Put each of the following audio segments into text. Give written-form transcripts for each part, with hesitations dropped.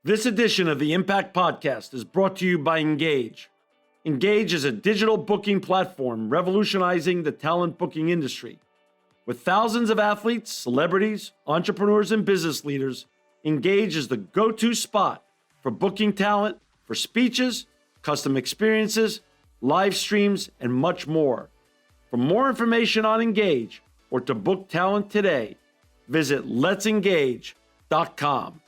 This edition of the Impact Podcast is brought to you by Engage. Engage is a digital booking platform revolutionizing the talent booking industry. With thousands of athletes, celebrities, entrepreneurs, and business leaders, Engage is the go-to spot for booking talent for speeches, custom experiences, live streams, and much more. For more information on Engage or to book talent today, visit letsengage.com.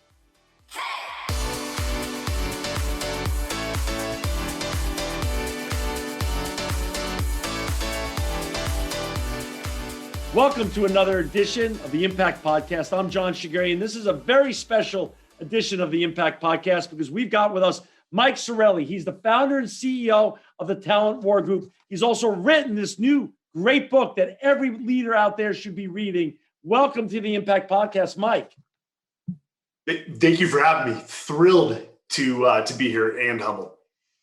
Welcome to another edition of the Impact Podcast. I'm John Shegerian. This is a very special edition of the Impact Podcast because we've got with us Mike Sarraille. He's the founder and CEO of the Talent War Group. He's also written this new great book that every leader out there should be reading. Welcome to the Impact Podcast, Mike. Thank you for having me. Thrilled to be here and humbled.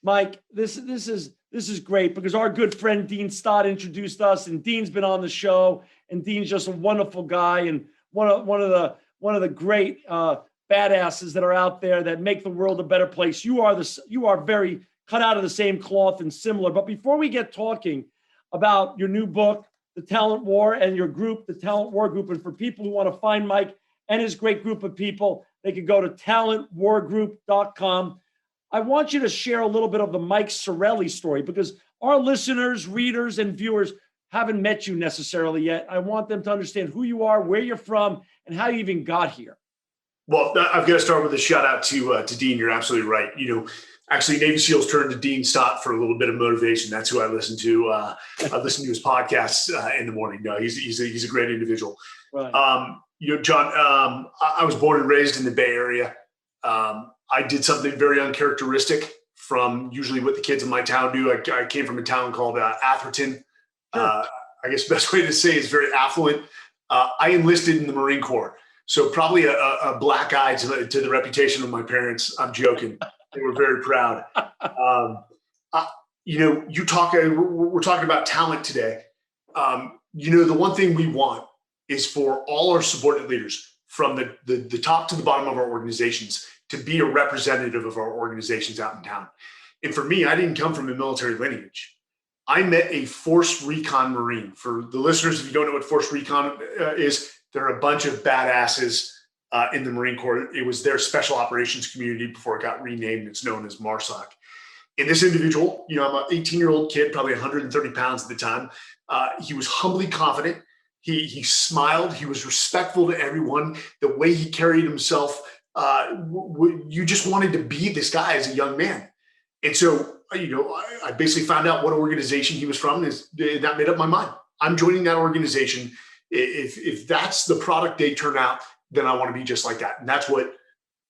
Mike, this is great because our good friend Dean Stott introduced us, and Dean's been on the show, and Dean's just a wonderful guy and one of the great badasses that are out there that make the world a better place. You are very cut out of the same cloth and similar. But before we get talking about your new book, The Talent War, and your group, the Talent War Group, and for people who want to find Mike and his great group of people, they could go to talentwargroup.com. I want you to share a little bit of the Mike Sarraille story because our listeners, readers, and viewers haven't met you necessarily yet. I want them to understand who you are, where you're from, and how you even got here. Well, I've got to start with a shout out to Dean. You're absolutely right. Actually, Navy SEALs turned to Dean Stott for a little bit of motivation. That's who I listen to. I listen to his podcasts in the morning. No, he's a great individual. Right. John, I was born and raised in the Bay Area. I did something very uncharacteristic from usually what the kids in my town do. I came from a town called Atherton. Sure. I guess the best way to say is very affluent. I enlisted in the Marine Corps. So probably a black eye to the reputation of my parents. I'm joking. They were very proud. We're talking about talent today. The one thing we want is for all our subordinate leaders from the top to the bottom of our organizations to be a representative of our organizations out in town. And for me, I didn't come from a military lineage. I met a Force Recon Marine. For the listeners, if you don't know what Force Recon is, there are a bunch of badasses in the Marine Corps. It was their special operations community before it got renamed. It's known as MARSOC. And this individual, I'm an 18-year-old kid, probably 130 pounds at the time. He was humbly confident. He smiled. He was respectful to everyone. The way he carried himself, you just wanted to be this guy as a young man. And so, I basically found out what organization he was from, and that made up my mind. I'm joining that organization. If that's the product they turn out, then I want to be just like that. And that's what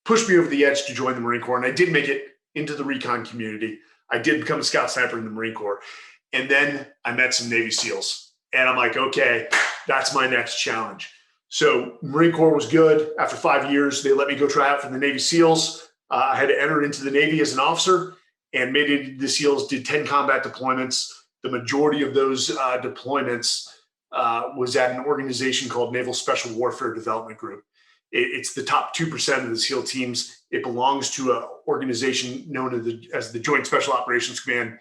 pushed me over the edge to join the Marine Corps. And I did make it into the recon community. I did become a scout sniper in the Marine Corps. And then I met some Navy SEALs. And I'm like, okay, that's my next challenge. So Marine Corps was good. After 5 years, they let me go try out for the Navy SEALs. I had to enter into the Navy as an officer and made it the SEALs, did 10 combat deployments. The majority of those deployments was at an organization called Naval Special Warfare Development Group. It's the top 2% of the SEAL teams. It belongs to an organization known as the Joint Special Operations Command.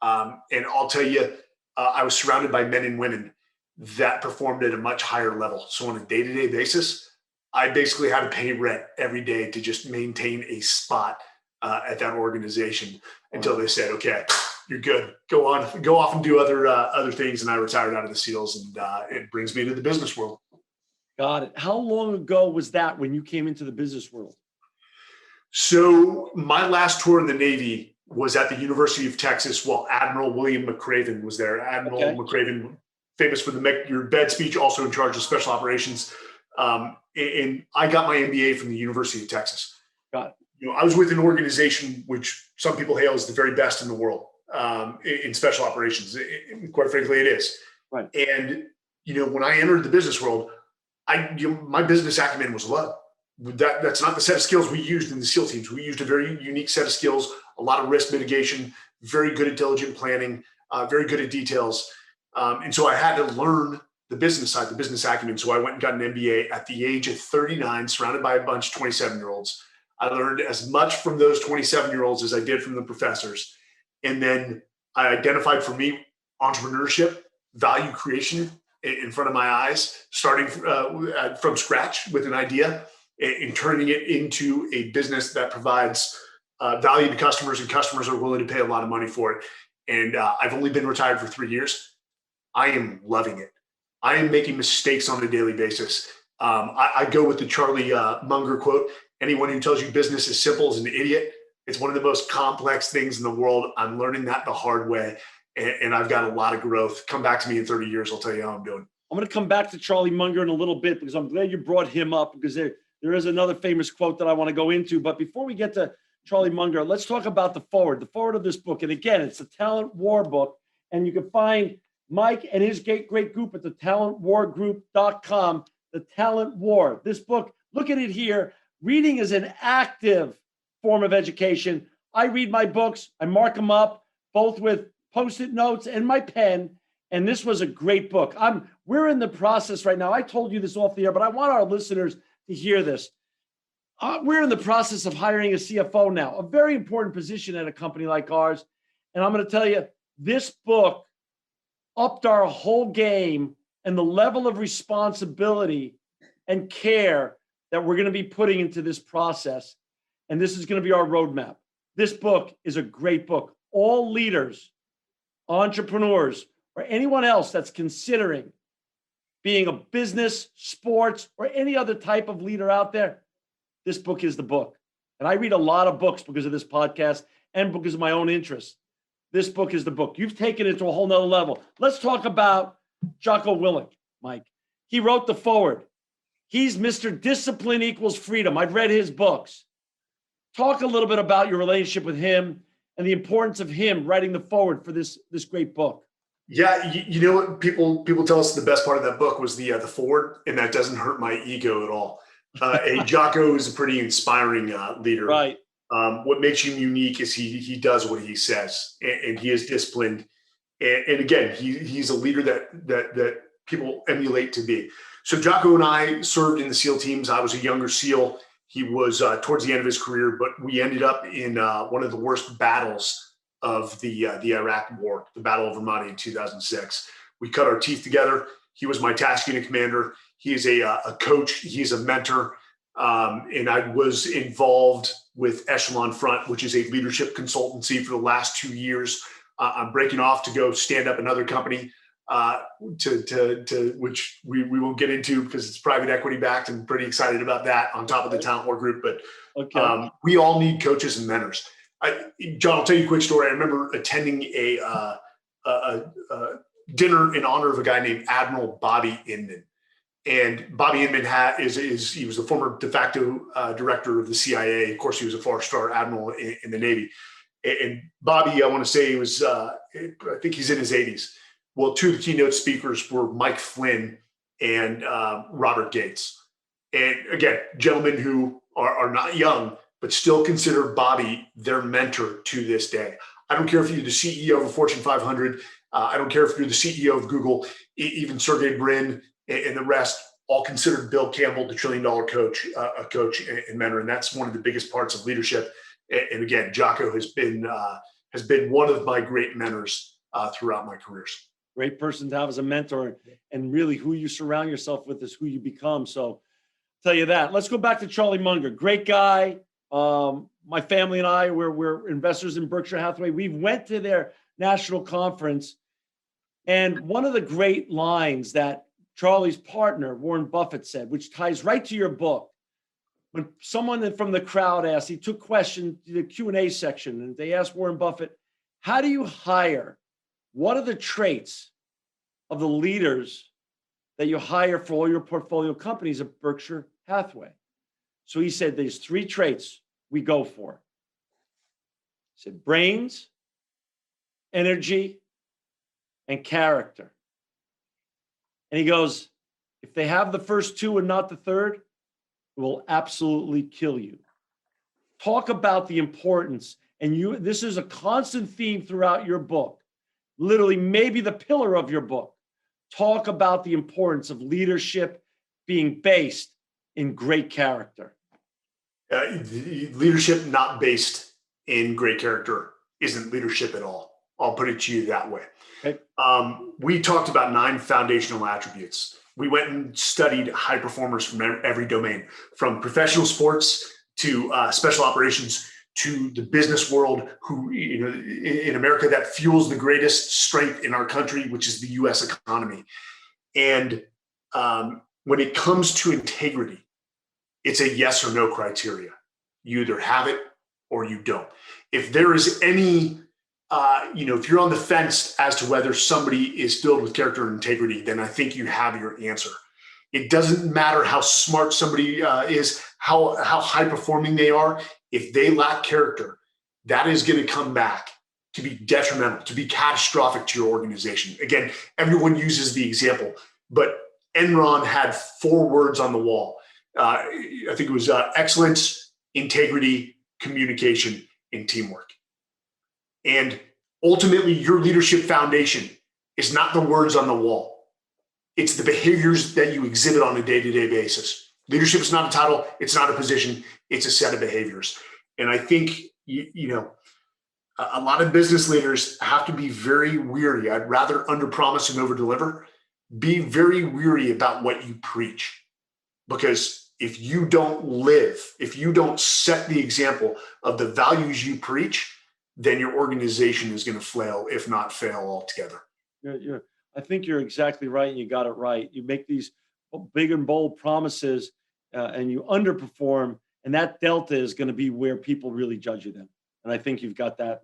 And I'll tell you, I was surrounded by men and women that performed at a much higher level. So on a day-to-day basis, I basically had to pay rent every day to just maintain a spot at that organization until they said, okay, you're good. Go off and do other things. And I retired out of the SEALs, and it brings me to the business world. Got it. How long ago was that when you came into the business world? So my last tour in the Navy was at the University of Texas while Admiral William McRaven was there. Admiral McRaven, famous for the Make Your Bed speech, also in charge of special operations. And I got my MBA from the University of Texas. Got it. I was with an organization which some people hail as the very best in the world in special operations. Quite frankly, it is. Right. And, when I entered the business world, my business acumen was low. That's not the set of skills we used in the SEAL teams. We used a very unique set of skills, a lot of risk mitigation, very good at diligent planning, very good at details. And so I had to learn the business side, the business acumen. So I went and got an MBA at the age of 39, surrounded by a bunch of 27-year-olds. I learned as much from those 27-year-olds as I did from the professors. And then I identified for me entrepreneurship, value creation in front of my eyes, starting from scratch with an idea and turning it into a business that provides value to customers, and customers are willing to pay a lot of money for it. And I've only been retired for 3 years. I am loving it. I am making mistakes on a daily basis. I go with the Charlie Munger quote: anyone who tells you business is simple is an idiot. It's one of the most complex things in the world. I'm learning that the hard way, and I've got a lot of growth. Come back to me in 30 years. I'll tell you how I'm doing. I'm going to come back to Charlie Munger in a little bit, because I'm glad you brought him up, because there is another famous quote that I want to go into. But before we get to Charlie Munger, let's talk about the forward of this book. And again, it's the Talent War book, and you can find Mike and his great group at the talentwargroup.com. The Talent War. This book, look at it here. Reading is an active form of education. I read my books. I mark them up, both with Post-it notes and my pen. And this was a great book. We're in the process right now. I told you this off the air, but I want our listeners to hear this. We're in the process of hiring a CFO now, a very important position at a company like ours. And I'm going to tell you, this book upped our whole game and the level of responsibility and care that we're going to be putting into this process. And this is going to be our roadmap. This book is a great book. All leaders, entrepreneurs, or anyone else that's considering being a business, sports, or any other type of leader out there, this book is the book. And I read a lot of books because of this podcast and because of my own interests. This book is the book. You've taken it to a whole nother level. Let's talk about Jocko Willink, Mike. He wrote the forward. He's Mr. Discipline Equals Freedom. I've read his books. Talk a little bit about your relationship with him and the importance of him writing the forward for this great book. Yeah, you know what? People tell us the best part of that book was the forward, and that doesn't hurt my ego at all. Jocko is a pretty inspiring leader. Right. What makes him unique is he does what he says, and he is disciplined. And again, he's a leader that people emulate to be. So Jocko and I served in the SEAL teams. I was a younger SEAL. He was towards the end of his career, but we ended up in one of the worst battles of the Iraq War, the Battle of Ramadi in 2006. We cut our teeth together. He was my task unit commander. He is a coach. He's a mentor. And I was involved with Echelon Front, which is a leadership consultancy for the last 2 years. I'm breaking off to go stand up another company to which we won't get into because it's private equity backed. I'm pretty excited about that on top of the Talent War Group. But Okay. We all need coaches and mentors. John, I'll tell you a quick story. I remember attending a dinner in honor of a guy named Admiral Bobby Inman. And Bobby Inman he was the former de facto director of the CIA. Of course, he was a four-star admiral in the Navy. And Bobby, I want to say he was, I think he's in his 80s. Well, two of the keynote speakers were Mike Flynn and Robert Gates. And again, gentlemen who are not young, but still consider Bobby their mentor to this day. I don't care if you're the CEO of a Fortune 500. I don't care if you're the CEO of Google, even Sergey Brin and the rest, all considered Bill Campbell the $1 trillion coach, a coach and mentor. And that's one of the biggest parts of leadership. And again, Jocko has been one of my great mentors throughout my careers. Great person to have as a mentor, and really who you surround yourself with is who you become. So I'll tell you that. Let's go back to Charlie Munger. Great guy. My family and I, we're investors in Berkshire Hathaway. We went to their national conference, and one of the great lines that Charlie's partner, Warren Buffett, said, which ties right to your book. When someone from the crowd asked, he took questions to the Q&A section, and they asked Warren Buffett, how do you hire? What are the traits of the leaders that you hire for all your portfolio companies at Berkshire Hathaway? So he said, there's 3 traits we go for. He said, brains, energy, and character. And he goes, if they have the first 2 and not the third, it will absolutely kill you. Talk about the importance. And this is a constant theme throughout your book. Literally, maybe the pillar of your book. Talk about the importance of leadership being based in great character. Leadership not based in great character isn't leadership at all. I'll put it to you that way. Okay. We talked about 9 foundational attributes. We went and studied high performers from every domain, from professional sports to special operations to the business world, who, in America, that fuels the greatest strength in our country, which is the U.S. economy. And when it comes to integrity, it's a yes or no criteria. You either have it or you don't. If there is any, if you're on the fence as to whether somebody is filled with character and integrity, then I think you have your answer. It doesn't matter how smart somebody is, how high performing they are. If they lack character, that is going to come back to be detrimental, to be catastrophic to your organization. Again, everyone uses the example, but Enron had 4 words on the wall. I think it was excellence, integrity, communication, and teamwork. And ultimately, your leadership foundation is not the words on the wall. It's the behaviors that you exhibit on a day-to-day basis. Leadership is not a title. It's not a position. It's a set of behaviors. And I think, a lot of business leaders have to be very weary. I'd rather underpromise and overdeliver. Be very weary about what you preach. Because if you don't live, if you don't set the example of the values you preach, then your organization is going to flail, if not fail altogether. I think you're exactly right, and you got it right. You make these big and bold promises, and you underperform, and that delta is going to be where people really judge you then. And I think you've got that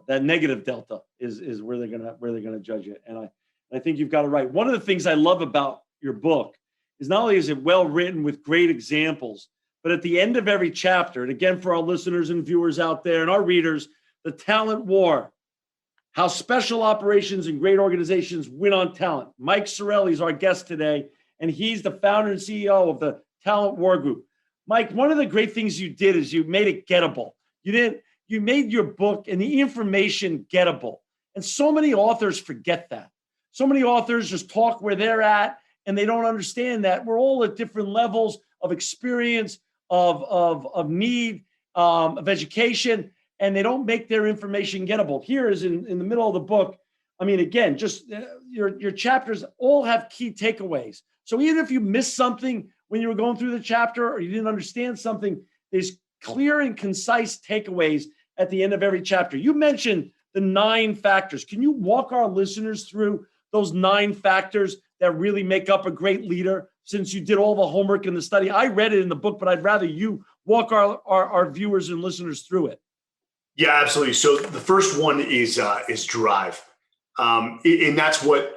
negative delta is where they're gonna judge you. And I think you've got it right. One of the things I love about your book is not only is it well written with great examples, but at the end of every chapter, and again, for our listeners and viewers out there and our readers, the talent war, how special operations and great organizations win on talent. Mike Sarraille is our guest today, and he's the founder and CEO of the Talent War Group. Mike, one of the great things you did is you made it gettable. You made your book and the information gettable. And so many authors forget that. So many authors just talk where they're at, and they don't understand that we're all at different levels of experience, of need, of education, and they don't make their information gettable. Here is in the middle of the book. I mean, again, just your chapters all have key takeaways. So even if you missed something when you were going through the chapter or you didn't understand something, there's clear and concise takeaways at the end of every chapter. You mentioned the 9 factors. Can you walk our listeners through those 9 factors that really make up a great leader, since you did all the homework in the study? I read it in the book, but I'd rather you walk our viewers and listeners through it. Yeah, absolutely. So the first one is drive. And that's what,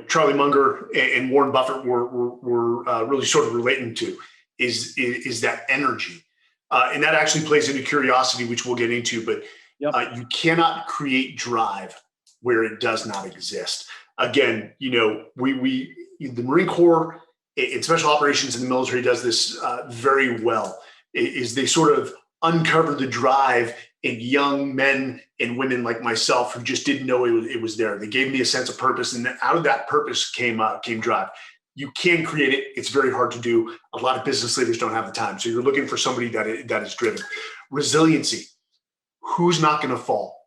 Charlie Munger and Warren Buffett were really sort of relating to is that energy. And that actually plays into curiosity, which we'll get into, but you cannot create drive where it does not exist. Again, the Marine Corps and special operations in the military does this very well, is they sort of uncover the drive in young men and women like myself who just didn't know it was there. They gave me a sense of purpose, and out of that purpose came drive. You can create it. It's very hard to do. A lot of business leaders don't have the time. So you're looking for somebody that is driven. Resiliency. Who's not going to fall?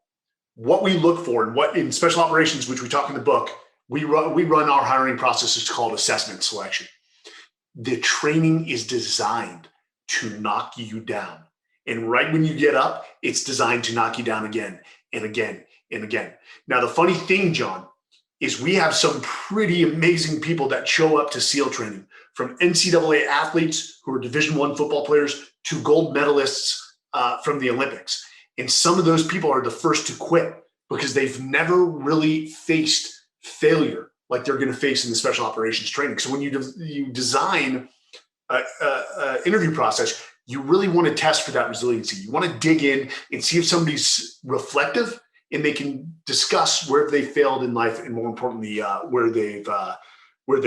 What we look for, and what in special operations, which we talk in the book, we run our hiring process. It's called assessment selection. The training is designed to knock you down. And right when you get up, it's designed to knock you down again and again and again. Now, the funny thing, John, is we have some pretty amazing people that show up to SEAL training, from NCAA athletes who are Division I football players to gold medalists from the Olympics. And some of those people are the first to quit because they've never really faced failure like they're going to face in the special operations training. So when you design an interview process, you really want to test for that resiliency. You want to dig in and see if somebody's reflective and they can discuss where they failed in life, and more importantly, where they've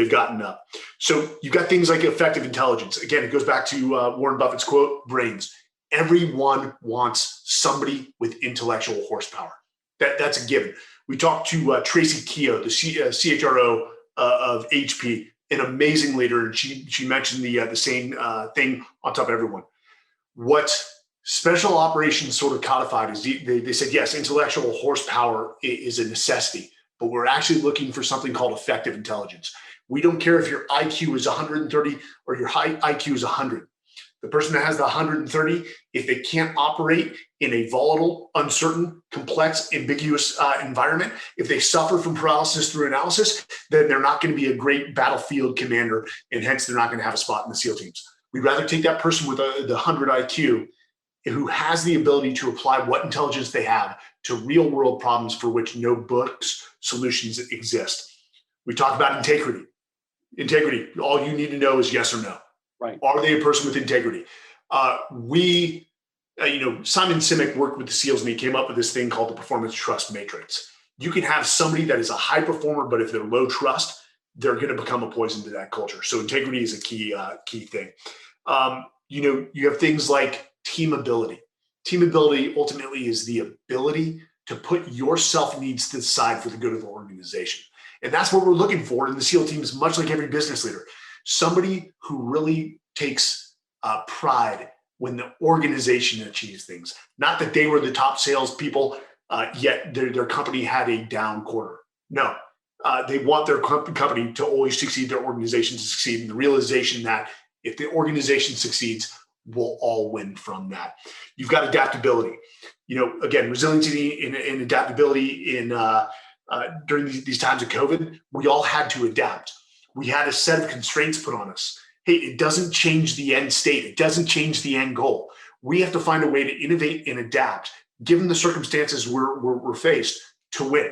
gotten up. So you've got things like effective intelligence. Again, it goes back to Warren Buffett's quote, brains. Everyone wants somebody with intellectual horsepower. That's a given. We talked to Tracy Keogh, the CHRO of HP, an amazing leader, and she mentioned the same thing on top of everyone. What special operations sort of codified is they said, yes, intellectual horsepower is a necessity, but we're actually looking for something called effective intelligence. We don't care if your IQ is 130 or your high IQ is 100. The person that has the 130, if they can't operate in a volatile, uncertain, complex, ambiguous environment, if they suffer from paralysis through analysis, then they're not going to be a great battlefield commander, and hence they're not going to have a spot in the SEAL teams. We'd rather take that person with the 100 IQ who has the ability to apply what intelligence they have to real world problems for which no books solutions exist. We talk about integrity. Integrity, all you need to know is yes or no. Right. Are they a person with integrity? Simon Simek worked with the SEALs and he came up with this thing called the performance trust matrix. You can have somebody that is a high performer, but if they're low trust, they're going to become a poison to that culture. So integrity is a key thing. You have things like team ability. Team ability ultimately is the ability to put your self needs to the side for the good of the organization. And that's what we're looking for in the SEAL teams, much like every business leader. Somebody who really takes pride when the organization achieves things. Not that they were the top salespeople, yet their company had a down quarter. No, they want their company to always succeed, their organization to succeed, and the realization that if the organization succeeds, we'll all win from that. You've got adaptability. Again, resiliency and adaptability during these times of COVID, we all had to adapt. We had a set of constraints put on us. Hey, it doesn't change the end state. It doesn't change the end goal. We have to find a way to innovate and adapt, given the circumstances we're faced, to win.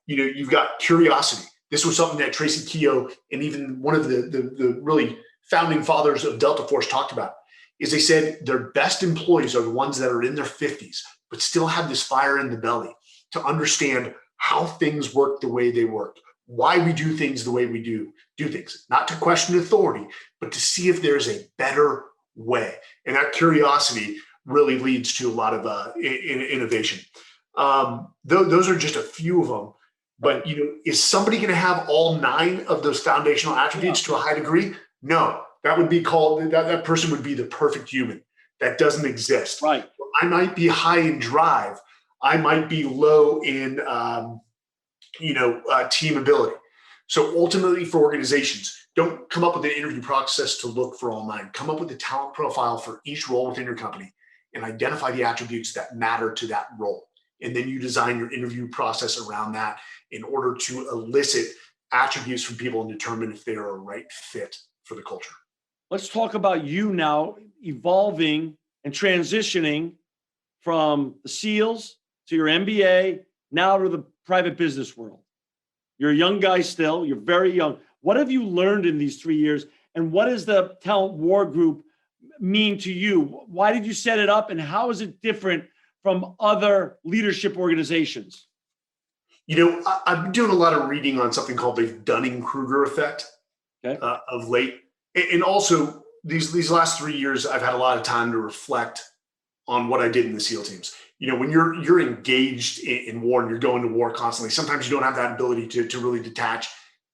You've got curiosity. This was something that Tracy Keogh and even one of the really founding fathers of Delta Force talked about, is they said their best employees are the ones that are in their 50s, but still have this fire in the belly to understand how things work the way they work, why we do things the way we do things, not to question authority, but to see if there's a better way. And that curiosity really leads to a lot of innovation. Those are just a few of them. But is somebody going to have all 9 of those foundational attributes to a high degree? No, that would be called, that person would be the perfect human. That doesn't exist. Right. I might be high in drive. I might be low in, team ability. So ultimately for organizations, don't come up with an interview process to look for all 9. Come up with a talent profile for each role within your company and identify the attributes that matter to that role. And then you design your interview process around that in order to elicit attributes from people and determine if they are a right fit for the culture. Let's talk about you now evolving and transitioning from the SEALs to your MBA, now to the private business world. You're a young guy still, you're very young. What have you learned in these 3 years? And what does the Talent War Group mean to you? Why did you set it up? And how is it different from other leadership organizations? I've been doing a lot of reading on something called the Dunning-Kruger effect of late. And also these last 3 years, I've had a lot of time to reflect on what I did in the SEAL teams. When you're engaged in war and you're going to war constantly, sometimes you don't have that ability to really detach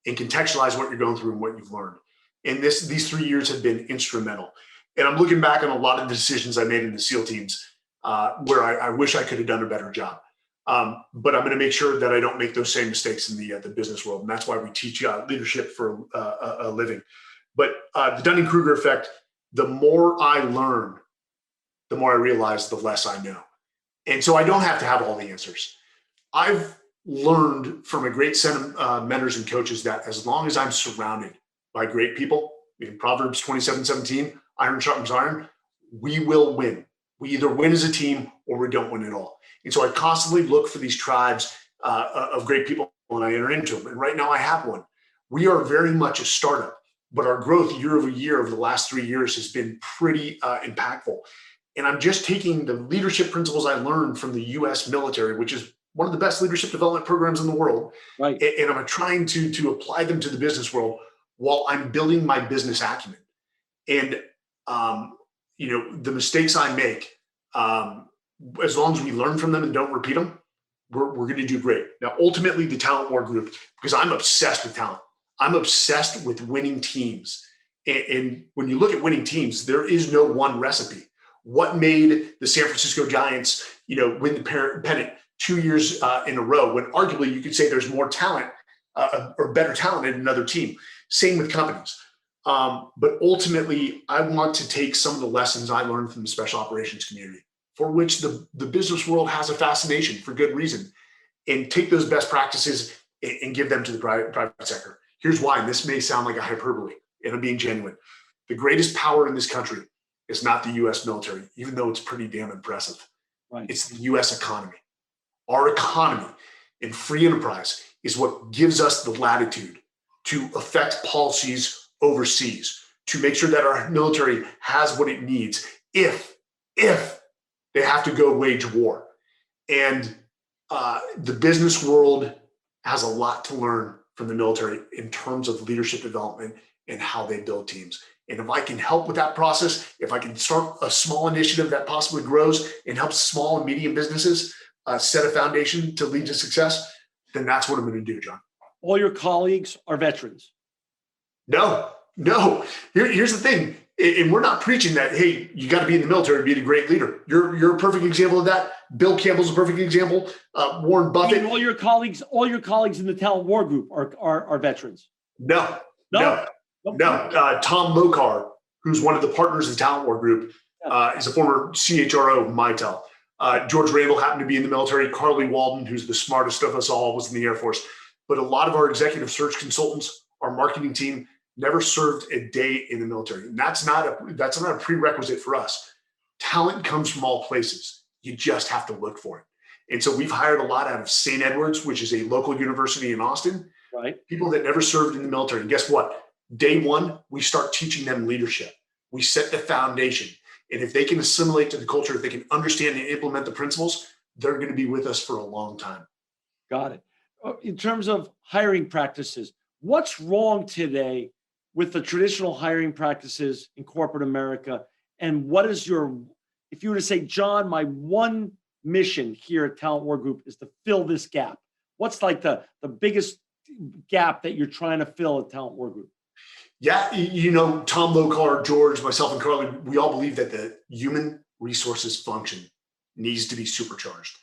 and contextualize what you're going through and what you've learned. And these 3 years have been instrumental. And I'm looking back on a lot of the decisions I made in the SEAL teams where I wish I could have done a better job. But I'm going to make sure that I don't make those same mistakes in the business world. And that's why we teach leadership for a living. But the Dunning-Kruger effect, the more I learn, the more I realize the less I know. And so I don't have to have all the answers. I've learned from a great set of mentors and coaches that as long as I'm surrounded by great people, in Proverbs 27:17, iron sharpens iron, we will win. We either win as a team or we don't win at all. And so I constantly look for these tribes of great people when I enter into them. And right now I have one. We are very much a startup, but our growth year over year over the last 3 years has been pretty impactful. And I'm just taking the leadership principles I learned from the US military, which is one of the best leadership development programs in the world. Right. And I'm trying to apply them to the business world while I'm building my business acumen. And, the mistakes I make, as long as we learn from them and don't repeat them, we're going to do great. Now, ultimately, the Talent War Group, because I'm obsessed with talent. I'm obsessed with winning teams. And when you look at winning teams, there is no one recipe. What made the San Francisco Giants, win the pennant 2 years in a row, when arguably you could say there's more talent or better talent in another team? Same with companies. But ultimately, I want to take some of the lessons I learned from the special operations community, for which the business world has a fascination for good reason, and take those best practices and give them to the private sector. Here's why, and this may sound like a hyperbole, and I'm being genuine. The greatest power in this country is not the U.S. military, even though it's pretty damn impressive. Right. It's the U.S. economy. Our economy and free enterprise is what gives us the latitude to affect policies overseas, to make sure that our military has what it needs if they have to go wage war. And the business world has a lot to learn from the military in terms of leadership development and how they build teams. And if I can help with that process, if I can start a small initiative that possibly grows and helps small and medium businesses set a foundation to lead to success, then that's what I'm going to do, John. All your colleagues are veterans. No. Here's the thing. And we're not preaching that, hey, you got to be in the military to be a great leader. You're a perfect example of that. Bill Campbell's a perfect example. Warren Buffett. And all your colleagues in the Talent War Group are veterans. No. Tom Lokar, who's one of the partners of the Talent War Group, is a former CHRO of Mitel. George Randall happened to be in the military. Carly Walden, who's the smartest of us all, was in the Air Force. But a lot of our executive search consultants, our marketing team, never served a day in the military. And that's not a prerequisite for us. Talent comes from all places. You just have to look for it. And so we've hired a lot out of St. Edward's, which is a local university in Austin. Right. People that never served in the military. And guess what? Day one, we start teaching them leadership. We set the foundation. And if they can assimilate to the culture, if they can understand and implement the principles, they're going to be with us for a long time. Got it. In terms of hiring practices, what's wrong today with the traditional hiring practices in corporate America? And what is if you were to say, John, my one mission here at Talent War Group is to fill this gap. What's like the biggest gap that you're trying to fill at Talent War Group? Yeah, Tom Lokar, George, myself, and Carly, we all believe that the human resources function needs to be supercharged.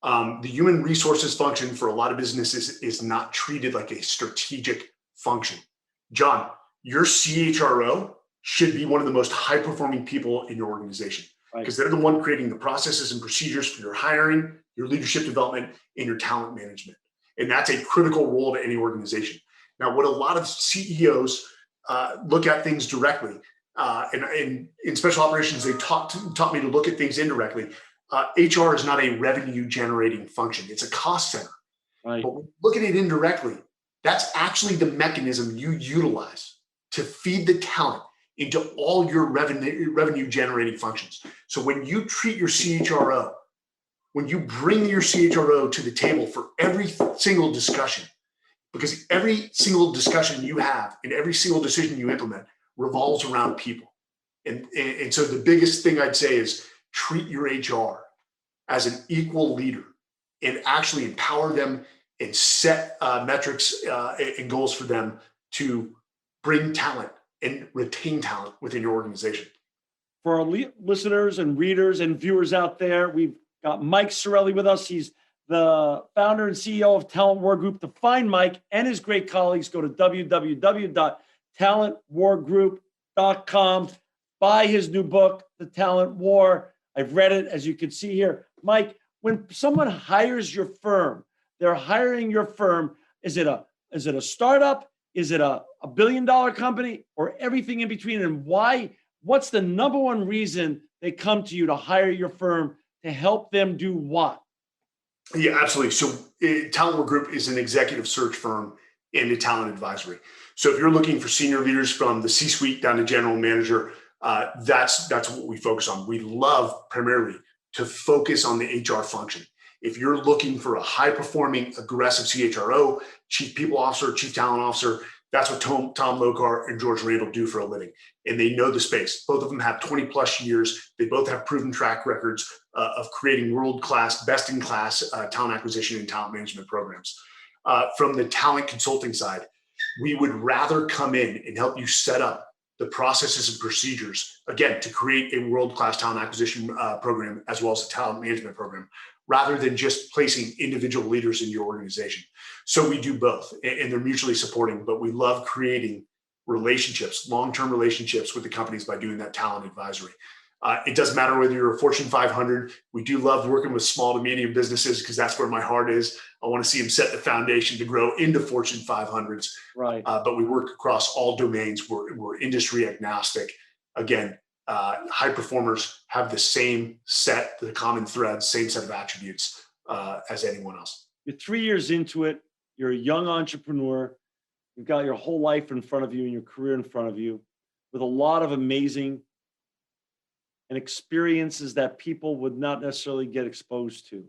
The human resources function for a lot of businesses is not treated like a strategic function. John, your CHRO should be one of the most high-performing people in your organization, because they're the one creating the processes and procedures for your hiring, your leadership development, and your talent management. And that's a critical role to any organization. Now, what a lot of CEOs look at things directly, and in special operations, they taught me to look at things indirectly. HR is not a revenue-generating function. It's a cost center. Right. But when you look at it indirectly, that's actually the mechanism you utilize to feed the talent into all your revenue-generating functions. So when you treat your CHRO, when you bring your CHRO to the table for every single discussion, because every single discussion you have and every single decision you implement revolves around people. And so the biggest thing I'd say is treat your HR as an equal leader and actually empower them and set metrics and goals for them to bring talent and retain talent within your organization. For our listeners and readers and viewers out there, we've got Mike Sarraille with us. He's the founder and CEO of Talent War Group. To find Mike and his great colleagues, go to www.talentwargroup.com. Buy his new book, The Talent War. I've read it, as you can see here. Mike, when someone hires your firm, they're hiring your firm. Is it a startup? Is it a $1 billion company, or everything in between? And why? What's the number one reason they come to you to hire your firm to help them do what? Yeah, absolutely. So Talent War Group is an executive search firm and a talent advisory. So if you're looking for senior leaders from the C-suite down to general manager, that's what we focus on. We love primarily to focus on the HR function. If you're looking for a high-performing, aggressive CHRO, chief people officer, chief talent officer, that's what Tom Lokar and George Randall do for a living. And they know the space. Both of them have 20 plus years. They both have proven track records of creating world-class, best-in-class talent acquisition and talent management programs. From the talent consulting side, we would rather come in and help you set up the processes and procedures, again, to create a world-class talent acquisition program, as well as a talent management program, rather than just placing individual leaders in your organization. So we do both, and they're mutually supporting, but we love creating relationships, long-term relationships with the companies by doing that talent advisory. It doesn't matter whether you're a Fortune 500. We do love working with small to medium businesses because that's where my heart is. I want to see them set the foundation to grow into Fortune 500s. Right. But we work across all domains. We're industry agnostic. Again, high performers have the same set, the common threads, same set of attributes as anyone else. You're 3 years into it. You're a young entrepreneur. You've got your whole life in front of you and your career in front of you with a lot of amazing and experiences that people would not necessarily get exposed to.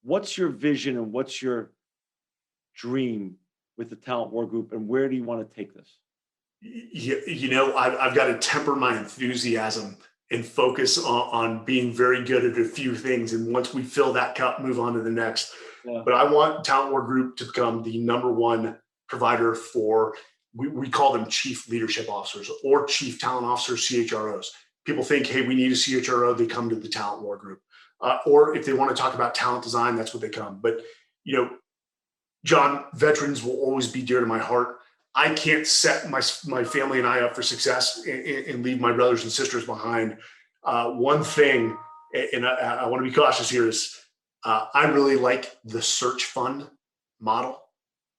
What's your vision and what's your dream with the Talent War Group, and where do you want to take this? I've got to temper my enthusiasm and focus on being very good at a few things. And once we fill that cup, move on to the next. Yeah. But I want Talent War Group to become the number one provider for, we call them chief leadership officers or chief talent officers, CHROs. People think, hey, we need a CHRO, they come to the Talent War Group. Or if they want to talk about talent design, that's what they come. But, John, veterans will always be dear to my heart. I can't set my family and I up for success and leave my brothers and sisters behind. One thing, and I want to be cautious here, is I really like the search fund model,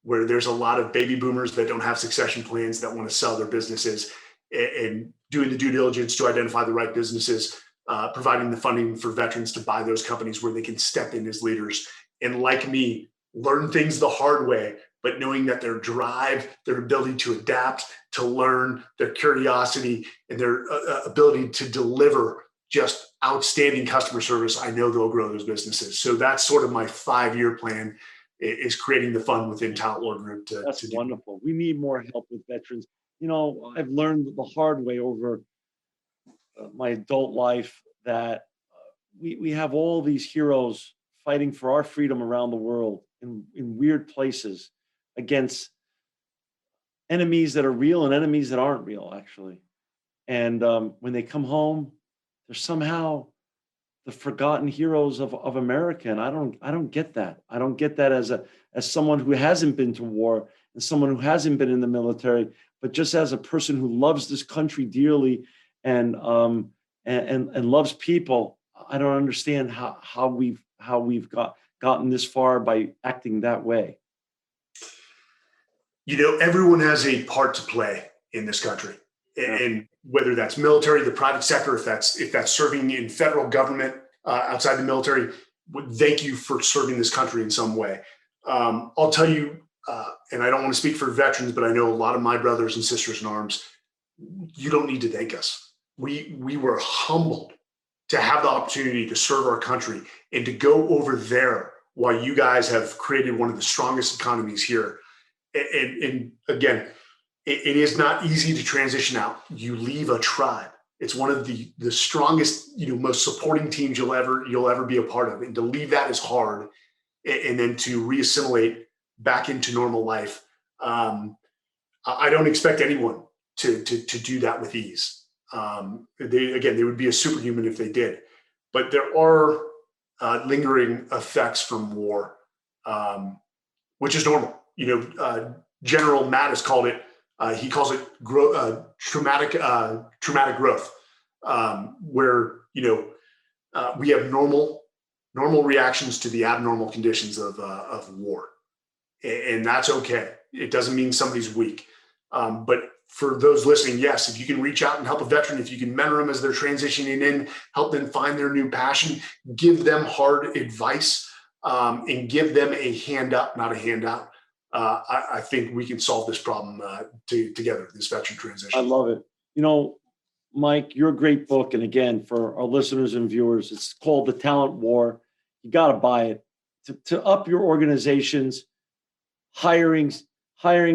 where there's a lot of baby boomers that don't have succession plans that want to sell their businesses, and doing the due diligence to identify the right businesses, providing the funding for veterans to buy those companies where they can step in as leaders. And like me, learn things the hard way, but knowing that their drive, their ability to adapt, to learn, their curiosity, and their ability to deliver just outstanding customer service, I know they'll grow those businesses. So that's sort of my 5-year plan, is creating the fund within Talent War Group. That's wonderful. We need more help with veterans. I've learned the hard way over my adult life that we have all these heroes fighting for our freedom around the world in weird places against enemies that are real and enemies that aren't real, actually. And when they come home, they're somehow the forgotten heroes of America. And I don't get that. I don't get that as someone who hasn't been to war and someone who hasn't been in the military, but just as a person who loves this country dearly and loves people. I don't understand how we've gotten this far by acting that way. Everyone has a part to play in this country, and whether that's military, the private sector, if that's serving in federal government, outside the military, thank you for serving this country in some way. I'll tell you, and I don't want to speak for veterans, but I know a lot of my brothers and sisters in arms, you don't need to thank us. We were humbled to have the opportunity to serve our country and to go over there while you guys have created one of the strongest economies here. And again, it is not easy to transition out. You leave a tribe. It's one of the strongest, most supporting teams you'll ever be a part of. And to leave that is hard. And then to reassimilate back into normal life. I don't expect anyone to do that with ease. They would be a superhuman if they did. But there are lingering effects from war, which is normal. General Mattis called it. He calls it traumatic growth, where we have normal reactions to the abnormal conditions of war, and that's okay. It doesn't mean somebody's weak, but for those listening, yes, if you can reach out and help a veteran, if you can mentor them as they're transitioning in, help them find their new passion, give them hard advice, and give them a hand up, not a handout. I think we can solve this problem together, this veteran transition. I love it. Mike, you're a great book. And again, for our listeners and viewers, it's called The Talent War. You got to buy it to up your organization's hiring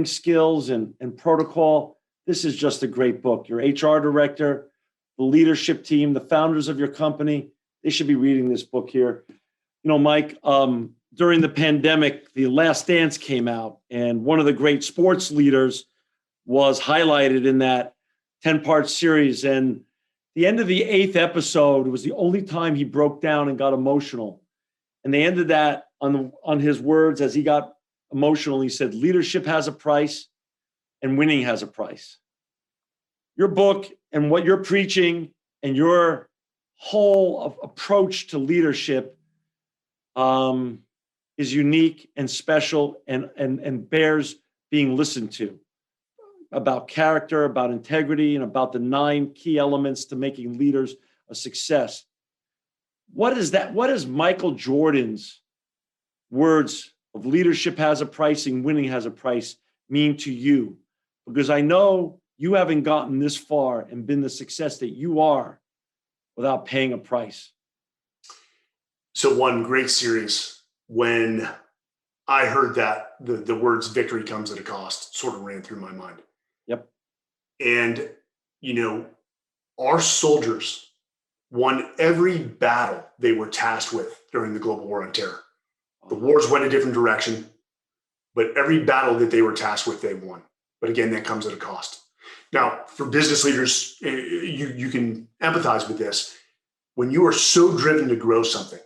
skills and protocol. This is just a great book. Your HR director, the leadership team, the founders of your company, they should be reading this book here. Mike, during the pandemic, The Last Dance came out, and one of the great sports leaders was highlighted in that 10-part series. And the end of the 8th episode was the only time he broke down and got emotional. And they ended that on his words as he got emotional. He said, leadership has a price and winning has a price. Your book and what you're preaching and your whole approach to leadership is unique and special and bears being listened to, about character, about integrity, and about the 9 key elements to making leaders a success. What is that? What is Michael Jordan's words of leadership has a price and winning has a price mean to you? Because I know you haven't gotten this far and been the success that you are without paying a price. So one great series, when I heard that the words victory comes at a cost sort of ran through my mind. Yep. And, our soldiers won every battle they were tasked with during the global war on terror. The wars went a different direction, but every battle that they were tasked with, they won. But again, that comes at a cost. Now, for business leaders, you can empathize with this. When you are so driven to grow something,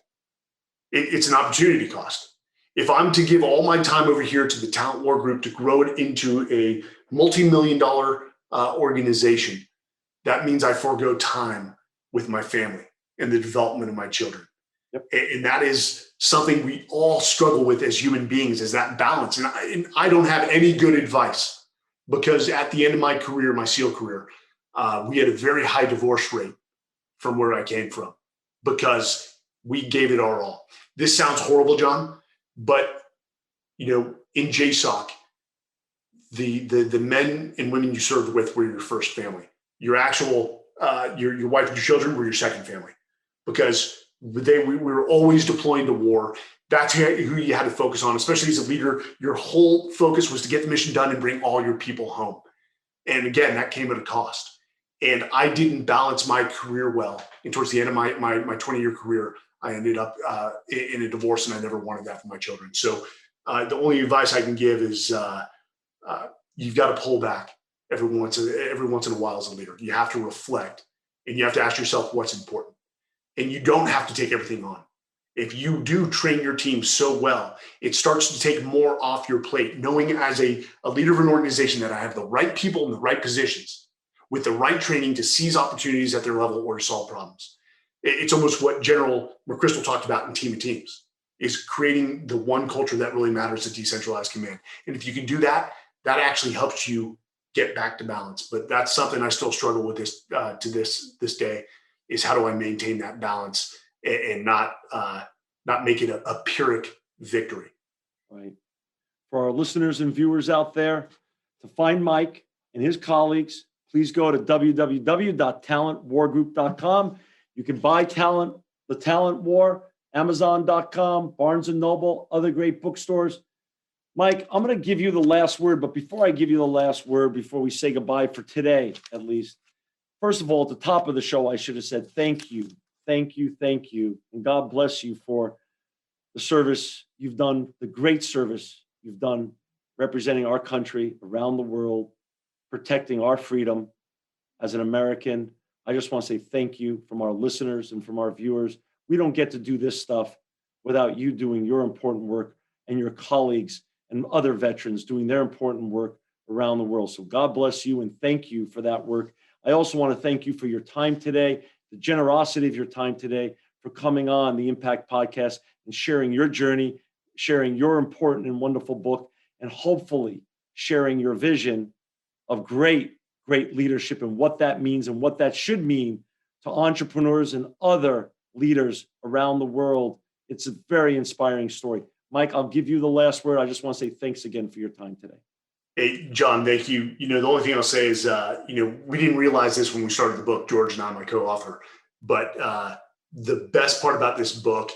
it's an opportunity cost. If I'm to give all my time over here to the Talent War Group to grow it into a multi-million-dollar organization, that means I forego time with my family and the development of my children. Yep. And that is something we all struggle with as human beings, is that balance. And I don't have any good advice, because at the end of my career, my SEAL career, we had a very high divorce rate from where I came from because we gave it our all. This sounds horrible, John, but in JSOC, the men and women you served with were your first family. Your actual your wife and your children were your second family, because we were always deploying to war. That's who you had to focus on, especially as a leader. Your whole focus was to get the mission done and bring all your people home. And again, that came at a cost. And I didn't balance my career well. And towards the end of my 20-year career, I ended up in a divorce, and I never wanted that for my children. So the only advice I can give is you've got to pull back every once in a while as a leader. You have to reflect, and you have to ask yourself what's important. And you don't have to take everything on. If you do train your team so well, it starts to take more off your plate, knowing as a leader of an organization that I have the right people in the right positions with the right training to seize opportunities at their level or to solve problems. It's almost what General McChrystal talked about in Team of Teams, is creating the one culture that really matters, a decentralized command. And if you can do that, that actually helps you get back to balance. But that's something I still struggle with to this day, is how do I maintain that balance and not make it a Pyrrhic victory. Right. For our listeners and viewers out there, to find Mike and his colleagues, please go to www.talentwargroup.com. You can buy The Talent War, Amazon.com, Barnes & Noble, other great bookstores. Mike, I'm going to give you the last word, but before I give you the last word, before we say goodbye for today, at least, first of all, at the top of the show, I should have said thank you, thank you, thank you, and God bless you for the service you've done, the great service you've done representing our country around the world, protecting our freedom as an American. I just want to say thank you from our listeners and from our viewers. We don't get to do this stuff without you doing your important work and your colleagues and other veterans doing their important work around the world. So God bless you and thank you for that work. I also want to thank you for your time today, the generosity of your time today, for coming on the Impact Podcast and sharing your journey, sharing your important and wonderful book, and hopefully sharing your vision of great leadership and what that means and what that should mean to entrepreneurs and other leaders around the world. It's a very inspiring story. Mike, I'll give you the last word. I just want to say thanks again for your time today. Hey, John, thank you. The only thing I'll say is, we didn't realize this when we started the book, George and I, my co-author, but the best part about this book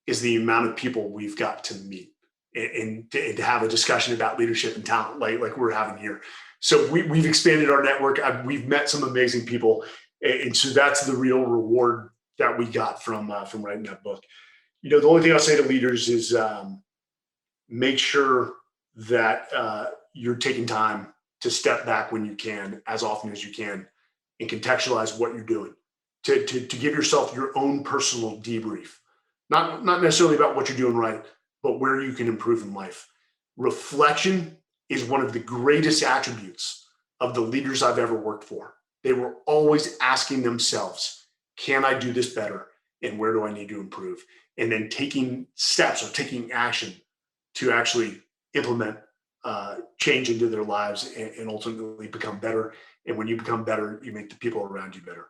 is the amount of people we've got to meet and to have a discussion about leadership and talent like we're having here. So we've expanded our network. We've met some amazing people. And so that's the real reward that we got from writing that book. The only thing I'll say to leaders is make sure that you're taking time to step back when you can, as often as you can, and contextualize what you're doing, to give yourself your own personal debrief, not necessarily about what you're doing right, but where you can improve in life. Reflection is one of the greatest attributes of the leaders I've ever worked for. They were always asking themselves, can I do this better? And where do I need to improve? And then taking steps or taking action to actually implement change into their lives and ultimately become better. And when you become better, you make the people around you better.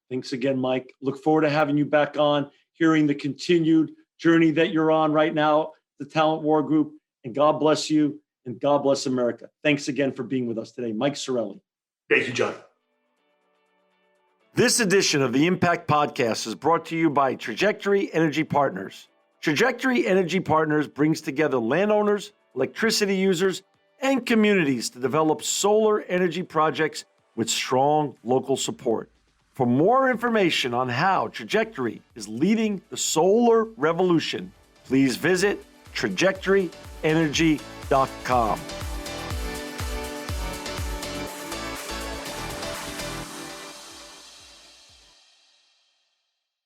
Thanks again, Mike. Look forward to having you back on, hearing the continued journey that you're on right now, the Talent War Group. And God bless you and God bless America. Thanks again for being with us today. Mike Sarraille. Thank you, John. This edition of the Impact Podcast is brought to you by Trajectory Energy Partners. Trajectory Energy Partners brings together landowners, electricity users, and communities to develop solar energy projects with strong local support. For more information on how Trajectory is leading the solar revolution, please visit trajectoryenergy.com.